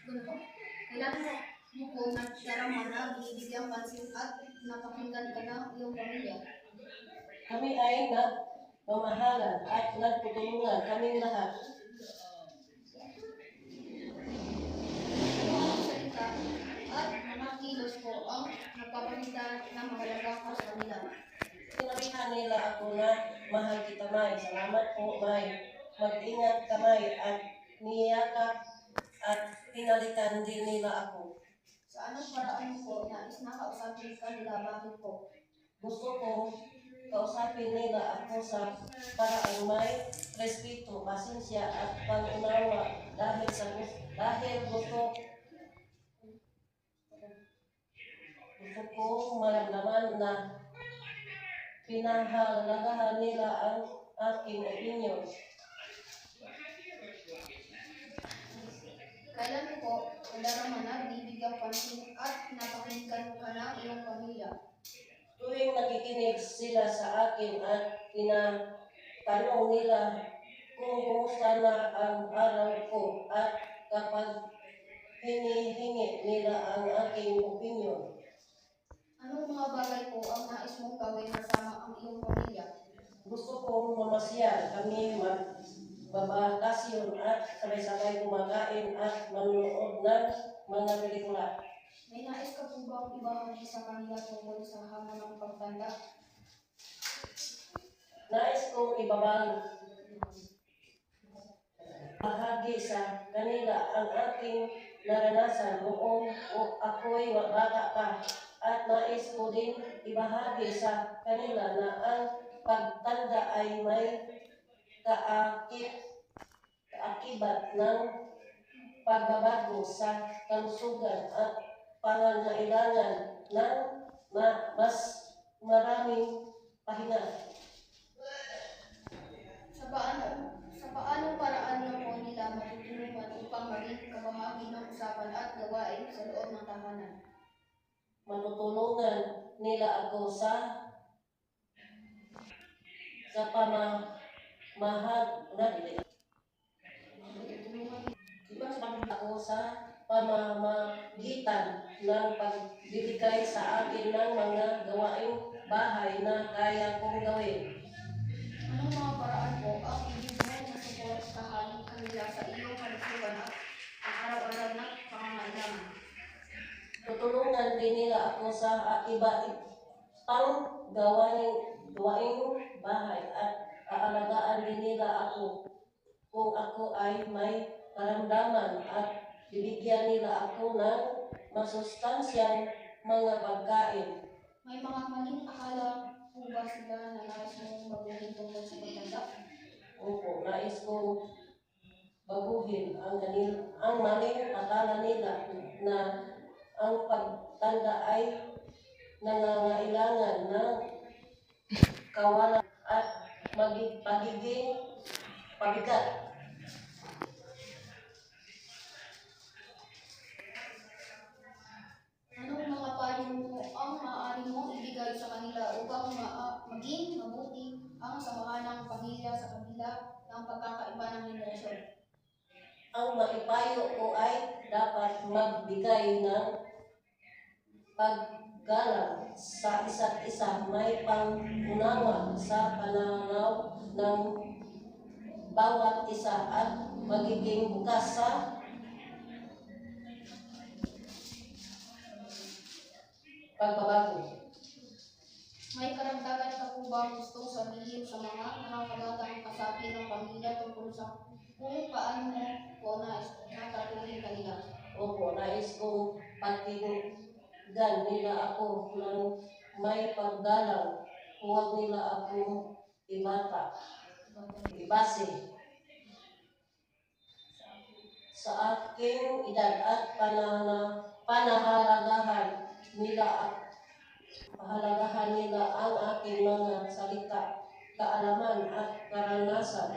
Ganito. Kailangan mo po nagdarama na binibigyang pansin at napakinggan ka ng iyong pamilya. Kami ay nagmamahalan at nagtutulungan kaming lahat. Ang mga salita at mga kilos po ang nagpapakita na mahalaga ka sa kanila. Sinabihan nila ako na mahal kita, May. Salamat po, May. Mag-ingat ka, May. At niyakap at pinalitan din nila ako. Sa anong paraan mo po nais na kausapin ka nila? Bakit po? Gusto ko kausapin nila ako sa paraang may respeto, pasensya at pag-unawa dahil gusto ko maramdaman na pinahalagahan nila ang aking opinion. Kailan mo po nadarama na binibigyang pansin at napakinggan ka ng iyong pamilya? Tuwing nakikinig sila sa akin at tinatanong nila kung kumusta na ang araw ko at kapag hinihingi nila ang aking opinion. Anong mga bagay po ang nais mong gawin kasama ang iyong pamilya? Gusto kong mamasyal, kami magbabakasyon at sabay-sabay kumakain at manonood ng mga pelikula. May nais ka po bang ibahagi sa kanila tungkol sa hamon ng pagtanda? Nais kong bahagi sa kanila ang aking naranasan noong ako'y bata pa, at nais ko din ibahagi sa kanila na ang pagtanda ay may kaakibat ng pagbabago sa kalusugan at pangangailangan ng mas maraming pahinga. Sa paanong paraan na po nila matutulungan upang maging kabahagi ng usapan at gawain sa loob ng tahanan? Matutulungan nila ako sa pamamagitan ng pagbibigay sa akin ng mga gawaing bahay na kaya kong gawin. Anong mga paraan po ang ibig mo na suportahan kanila sa iyong kalusugan at ang araw-araw na pangangailangan? Tutulungan din nila ako sa iba-ibang gawaing bahay at aalagaan din nila ako kung ako ay may karamdaman at bibigyan nila ako ng masustansyang mga pagkain. May mga maling akala po ba sila na nais mong baguhin tungkol sa pagtanda? Opo, nais kong baguhin ang maling akala nila na ang pagtanda ay nangangailangan ng kawalan at pagiging pabigat. Anong mga payo mo ang maaari mong ibigay sa kanila upang maging mabuti ang samahan ng pamilya sa kabila ng pagkakaiba ng henerasyon? Ang maipayo ko ay dapat magbigay ng paggalang sa isa't isa, may pangunawa sa pananaw ng bawat isa at magiging bukas sa pagbabago. May karagdagan ka po ba gustong sabihin sa mga nakakabatang kasapi ng pamilya tungkol sa kung paano mo po natatuloy kanila? Opo, nais kong pakinggan nila ako ng may paggalang. Huwag nila ako ibase sa aking edad at pahalagahan nila ang aking mga salita, kaalaman at karanasan.